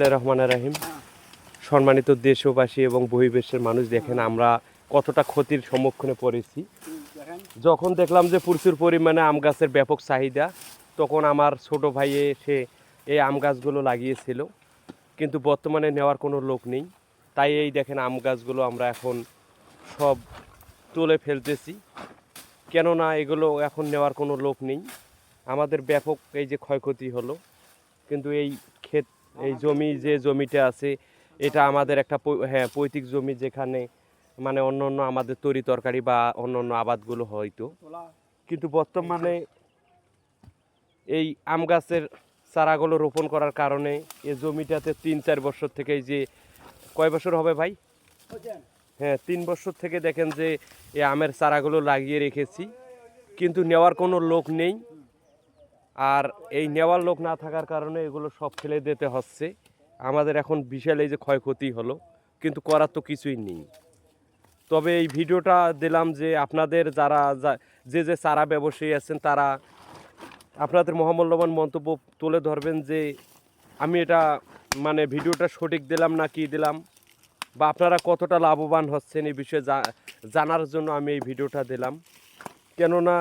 রহমানির রহিম। সম্মানিত দেশবাসী এবং বহির্বিশ্বের মানুষ, দেখেন আমরা কতটা ক্ষতির সম্মুখীনে পড়েছি। যখন দেখলাম যে প্রচুর পরিমাণে আম গাছের ব্যাপক চাহিদা, তখন আমার ছোট ভাই এসে এই আম গাছগুলো লাগিয়েছিল, কিন্তু বর্তমানে নেওয়ার কোনো লোক নেই। তাই এই দেখেন আম গাছগুলো আমরা এখন সব তুলে ফেলতেছি, কেননা এগুলো এখন নেওয়ার কোনো লোক নেই। আমাদের ব্যাপক এই যে ক্ষয়ক্ষতি হলো, কিন্তু এই ক্ষেত এই জমি যে জমিটা আছে এটা আমাদের একটা পৈতৃক জমি, যেখানে মানে অন্য অন্য আমাদের তরি তরকারি বা অন্য অন্য আবাদগুলো হয়তো, কিন্তু বর্তমানে এই আম গাছের চারাগুলো রোপণ করার কারণে এই জমিটাতে 3-4 বছর থেকে, এই যে কয় বছর হবে ভাই, হ্যাঁ 3 বছর থেকে দেখেন যে এই আমের চারাগুলো লাগিয়ে রেখেছি, কিন্তু নেওয়ার কোনো লোক নেই। আর এই নেওয়ার লোক না থাকার কারণে এগুলো সব ফেলে দিতে হচ্ছে আমাদের। এখন বিশাল এই যে ক্ষয়ক্ষতি হলো, কিন্তু করার তো কিছুই নেই। তবে এই ভিডিওটা দিলাম যে আপনাদের যারা যে যে চারা ব্যবসায়ী আছেন, তারা আপনাদের মহামূল্যবান মন্তব্য তুলে ধরবেন যে আমি এটা মানে ভিডিওটা সঠিক দিলাম না কি দিলাম, বা আপনারা কতটা লাভবান হচ্ছেন এই বিষয়ে জানার জন্য আমি এই ভিডিওটা দিলাম। কেননা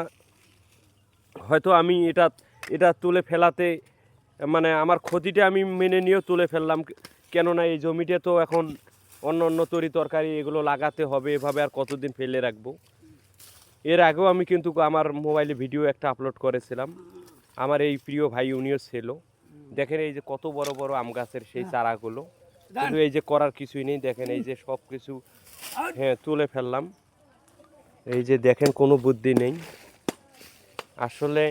হয়তো আমি এটা তুলে ফেলাতে মানে আমার ক্ষতিটা আমি মেনে নিয়েও তুলে ফেললাম, কেননা এই জমিটা তো এখন অন্য অন্য তরি তরকারি এগুলো লাগাতে হবে, এভাবে আর কতদিন ফেলে রাখবো। এর আগেও আমি কিন্তু আমার মোবাইলে ভিডিও একটা আপলোড করেছিলাম, আমার এই প্রিয় ভাই উনিও ছিল। দেখেন এই যে কত বড় বড় আম গাছের সেই চারাগুলো, কিন্তু এই যে করার কিছুই নেই। দেখেন এই যে সব কিছু তুলে ফেললাম, এই যে দেখেন কোনো বুদ্ধি নেই আসলে।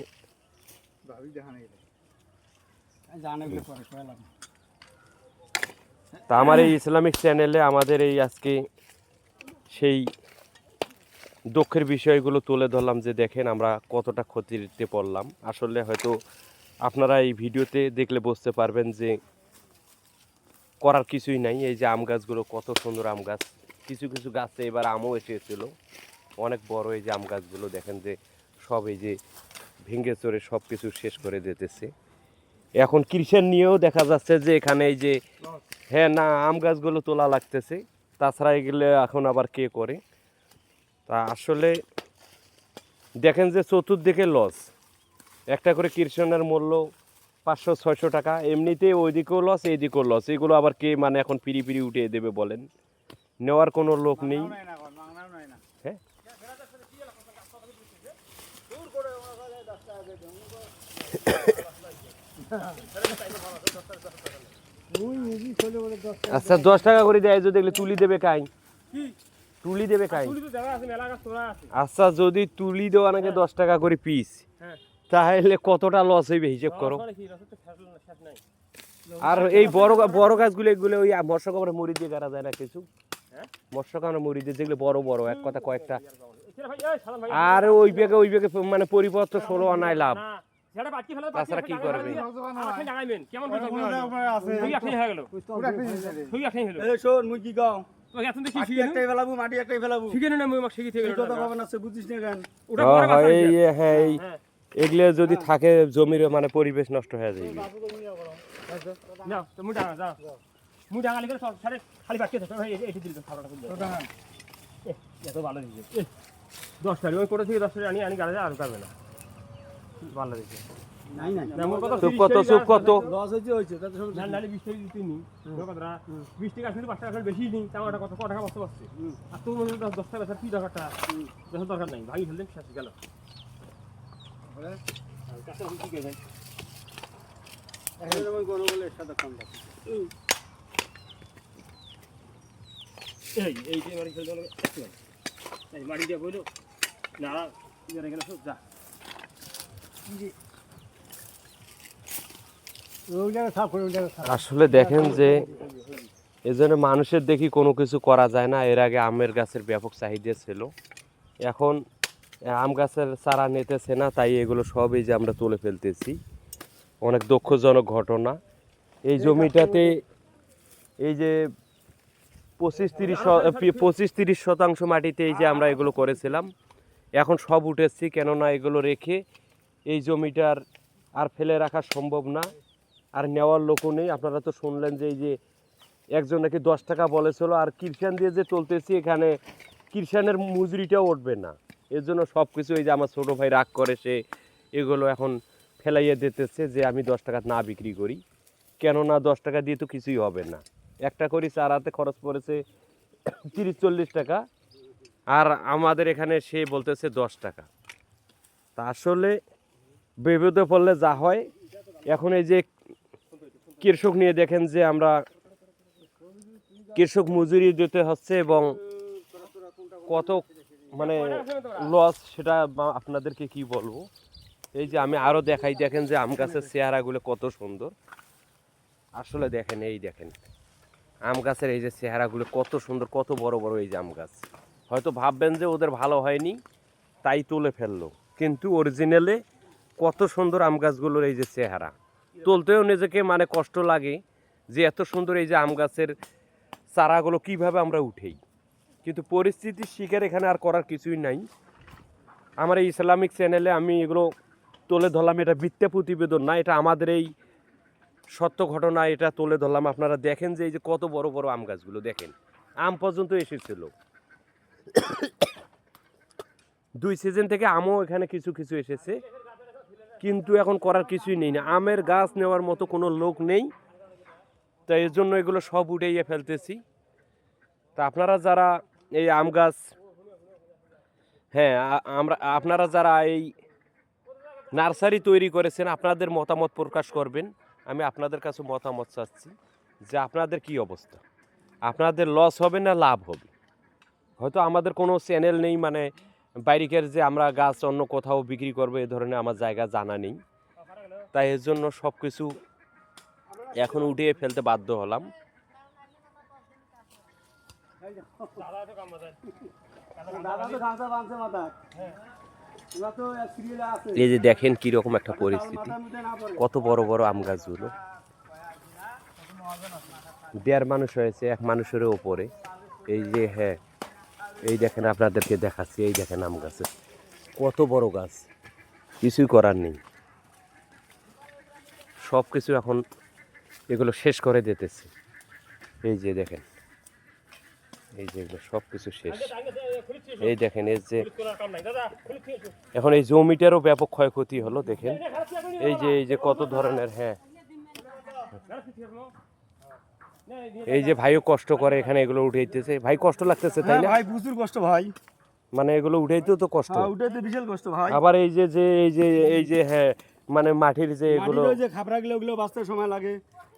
তা আমার এই ইসলামিক চ্যানেলে আমাদের এই আজকে সেই দুঃখের বিষয়গুলো তুলে ধরলাম, যে দেখেন আমরা কতটা ক্ষতিতে পড়লাম। আসলে হয়তো আপনারা এই ভিডিওতে দেখলে বুঝতে পারবেন যে করার কিছুই নাই। এই যে আম গাছগুলো কত সুন্দর আম গাছ, কিছু কিছু গাছে এবার আমও এসেছিল অনেক বড়। এই যে আম গাছগুলো দেখেন যে সব এই যে ভেঙে চড়ে সব কিছু শেষ করে দিতেছে। এখন কৃষির নিয়েও দেখা যাচ্ছে যে এখানে এই যে না আম গাছগুলো তোলা লাগতেছে, তাছাড়া এগুলো এখন আবার কে করে। তা আসলে দেখেন যে চতুর্দিকে লস, একটা করে কৃষণের মূল্য 500-600 টাকা, এমনিতে ওইদিকেও লস এইদিকেও লস। এগুলো আবার কে মানে এখন পিড়ি পিড়ি উঠিয়ে দেবে বলেন, নেওয়ার কোনো লোক নেই। হ্যাঁ আচ্ছা 10 টাকা করে দেয়, যদি দেখলে তুলি দেবে কাই, তুলি দেবে কাই। আচ্ছা যদি তুলি দেওয়া নাকি 10 টাকা করে পিস, তাহলে কতটা লস হইবে হিসেব করো। আর এই বড় বড় গাছগুলো এগুলো ওই মৎস্য কামড়ে মুড়ি দিয়ে গাড়া যায় না কিছু, মৎস্য কামড়ে মুড়ি দিয়ে যেগুলো বড় বড় এক কথা কয়েকটা। আর ওই বেগে মানে পরিপত্র 16 আনায় লাভ, তাছাড়া কি করবে। এগুলো যদি থাকে জমির মানে পরিবেশ নষ্ট হয়ে যাবে। আসলে দেখেন যে এজন্য মানুষের দেখি কোনো কিছু করা যায় না। এর আগে আমের গাছের ব্যাপক চাহিদা ছিল, এখন আম গাছের চারা নিতেছে না, তাই এগুলো সবই যে আমরা তুলে ফেলতেছি। অনেক দুঃখজনক ঘটনা। এই জমিটাতে এই যে 25-30 শতাংশ মাটিতে এই যে আমরা এগুলো করেছিলাম, এখন সব উঠেছি, কেননা এগুলো রেখে এই জমিটার আর ফেলে রাখা সম্ভব না। আর নেওয়ার লোকও নেই। আপনারা তো শুনলেন যে এই যে একজন নাকি 10 টাকা বলেছিল, আর কিরসান দিয়ে যে চলতেছি এখানে কিরসানের মজুরিটাও উঠবে না। এর জন্য সব কিছু এই যে আমার ছোটো ভাই রাগ করে সে এগুলো এখন ফেলাইয়ে দিতেছে যে আমি 10 টাকা না বিক্রি করি, কেননা 10 টাকা দিয়ে তো কিছুই হবে না। একটা করি চারাতে খরচ পড়েছে 30-40 টাকা, আর আমাদের এখানে সে বলতেছে 10 টাকা। তা আসলে বিপদে পড়লে যা হয়, এখন এই যে কৃষক নিয়ে দেখেন যে আমরা কৃষক মজুরি দিতে হচ্ছে এবং কত মানে লস, সেটা আপনাদেরকে কি বলবো। এই যে আমি আরো দেখাই, দেখেন যে আম গাছের চেহারাগুলো কত সুন্দর। আসলে দেখেন, এই দেখেন আম গাছের এই যে চেহারাগুলো কত সুন্দর, কত বড় বড় এই যে আম গাছ। হয়তো ভাববেন যে ওদের ভালো হয়নি তাই তুলে ফেললো, কিন্তু অরিজিনালে কত সুন্দর আম গাছগুলোর এই যে চেহারা। তুলতেও নিজেকে মানে কষ্ট লাগে যে এত সুন্দর এই যে আম গাছের চারাগুলো কিভাবে আমরা উঠেই, কিন্তু পরিস্থিতির শিকার এখানে আর করার কিছুই নাই। আমার এই ইসলামিক চ্যানেলে আমি এগুলো তুলে ধরলাম, এটা মিথ্যা প্রতিবেদন না, এটা আমাদের এই সত্য ঘটনা, এটা তুলে ধরলাম। আপনারা দেখেন যে এই যে কত বড় বড় আম গাছগুলো দেখেন, আম পর্যন্ত এসেছিল। 2 সিজন থেকে আমও এখানে কিছু কিছু এসেছে, কিন্তু এখন করার কিছুই নেই। না আমের গাছ নেওয়ার মতো কোনো লোক নেই, তাই এর জন্য এগুলো সব উঠাইয়ে ফেলতেছি। তা আপনারা যারা এই আম গাছ, হ্যাঁ আপনারা যারা এই নার্সারি তৈরি করেছেন আপনাদের মতামত প্রকাশ করবেন। আমি আপনাদের কাছে মতামত চাচ্ছি যে আপনাদের কি অবস্থা, আপনাদের লস হবে না লাভ হবে। হয়তো আমাদের কোনো চ্যানেল নেই, মানে বাইরের যে আমরা গাছ অন্য কোথাও বিক্রি করবো এ ধরনের আমার জায়গা জানা নেই, তাই এর জন্য সব কিছু এখন উঠিয়ে ফেলতে বাধ্য হলাম। এই যে দেখেন কিরকম একটা পরিস্থিতি, কত বড় বড় আম গাছগুলো। 1.5 মানুষ হয়েছে, 1 মানুষের উপরে। এই যে হ্যাঁ, এই দেখেন আপনাদেরকে দেখাচ্ছি, এই দেখেন আম গাছে কত বড় গাছ, কিছুই করার নেই। সব কিছু এখন এগুলো শেষ করে দিতেছে। এই যে দেখেন, এই যে এগুলো সব কিছু শেষ। এই দেখেন এই যে এখন এই জমিটারও ব্যাপক ক্ষয়ক্ষতি হলো। দেখেন এই যে কত ধরনের, হ্যাঁ এই যে ভাইও কষ্ট করে এখানে এগুলো উঠাইতেছে। ভাই কষ্ট লাগতেছে তাই না? ভাই প্রচুর কষ্ট ভাই, মানে এগুলো উঠাইতেও তো কষ্ট, উঠাইতে বিশাল কষ্ট ভাই। আবার এই যে হ্যাঁ মানে মাটির যে এগুলো যে খাবরা গুলো ওগুলো বাঁচতে সময় লাগে,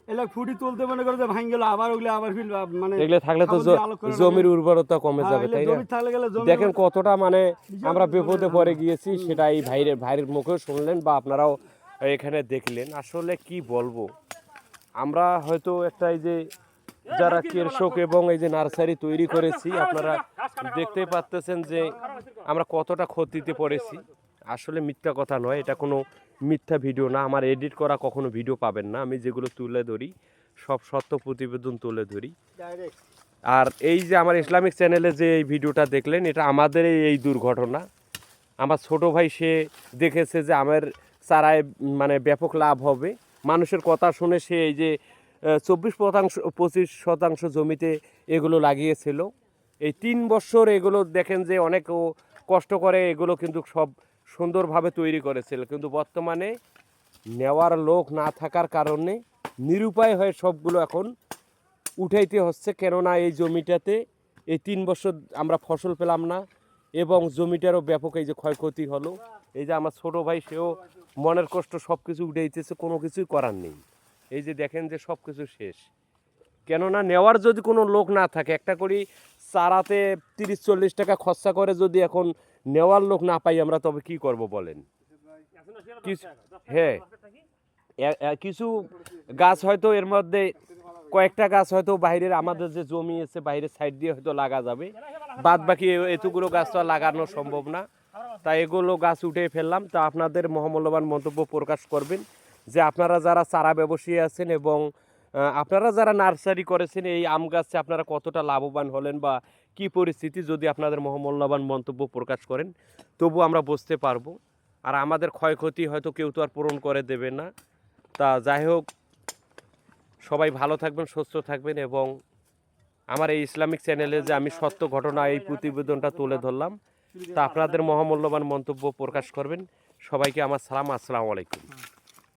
এগুলো ফুটি তুলতে মনে করে যে ভাঙ গেল আবার ওগুলো আবার ফিল মানে এগুলো থাকলে তো জমির উর্বরতা কমে যাবে তাই না? দেখেন কতটা মানে আমরা বিপদে পড়ে গিয়েছি, সেটা এই ভাইয়ের মুখেও শুনলেন বা আপনারাও এখানে দেখলেন। আসলে কি বলবো, আমরা হয়তো একটা এই যে যারা কৃষক এবং এই যে নার্সারি তৈরি করেছি, আপনারা দেখতেই পাচ্ছেন যে আমরা কতটা ক্ষতিতে পড়েছি। আসলে মিথ্যা কথা নয়, এটা কোনো মিথ্যা ভিডিও না, আমার এডিট করা কখনো ভিডিও পাবেন না। আমি যেগুলো তুলে ধরি সব সত্য প্রতিবেদন তুলে ধরি। আর এই যে আমার ইসলামিক চ্যানেলে যে এই ভিডিওটা দেখলেন, এটা আমাদের এই দুর্ঘটনা। আমার ছোট ভাই সে দেখেছে যে আমার চারায় মানে ব্যাপক লাভ হবে, মানুষের কথা শুনে সে এই যে 25% জমিতে এগুলো লাগিয়েছিল। এই 3 বছর এগুলো দেখেন যে অনেক কষ্ট করে এগুলো কিন্তু সব সুন্দরভাবে তৈরি করেছিল, কিন্তু বর্তমানে নেওয়ার লোক না থাকার কারণে নিরুপায় হয়ে সবগুলো এখন উঠাইতে হচ্ছে। কেননা এই জমিটাতে এই 3 বছর আমরা ফসল পেলাম না এবং জমিটারও ব্যাপক এই যে ক্ষয়ক্ষতি হলো। এই যে আমার ছোটো ভাই সেও মনের কষ্ট সব কিছু উঠাইতেছে, কোনো কিছুই করার নেই। এই যে দেখেন যে সব কিছু শেষ, কেননা নেওয়ার যদি কোনো লোক না থাকে, একটা করি চারাতে 30-40 টাকা খরচা করে যদি এখন নেওয়ার লোক না পাই আমরা, তবে কি করব বলেন? হ্যাঁ কিছু গাছ হয়তো এর মধ্যে কয়েকটা গাছ হয়তো বাইরের আমাদের যে জমি আছে বাইরের সাইড দিয়ে হয়তো লাগা যাবে, বাদ বাকি এতগুলো গাছ তো লাগানো সম্ভব না। তাই এগুলো গাছ উঠে ফেললাম। তা আপনাদের মহামূল্যবান মন্তব্য প্রকাশ করবেন যে আপনারা যারা চারা ব্যবসায়ী আছেন এবং আপনারা যারা নার্সারি করেছেন এই আম গাছে আপনারা কতটা লাভবান হলেন বা কি পরিস্থিতি, যদি আপনাদের মহামূল্যবান মন্তব্য প্রকাশ করেন তবু আমরা বুঝতে পারবো। আর আমাদের ক্ষয়ক্ষতি হয়তো কেউ তো আর পূরণ করে দেবে না। তা যাই হোক, সবাই ভালো থাকবেন, সুস্থ থাকবেন এবং আমার এই ইসলামিক চ্যানেলে যে আমি সত্য ঘটনা এই প্রতিবেদনটা তুলে ধরলাম তা আপনাদের মহামূল্যবান মন্তব্য প্রকাশ করবেন। সবাইকে আমার সালাম, আসসালামু আলাইকুম।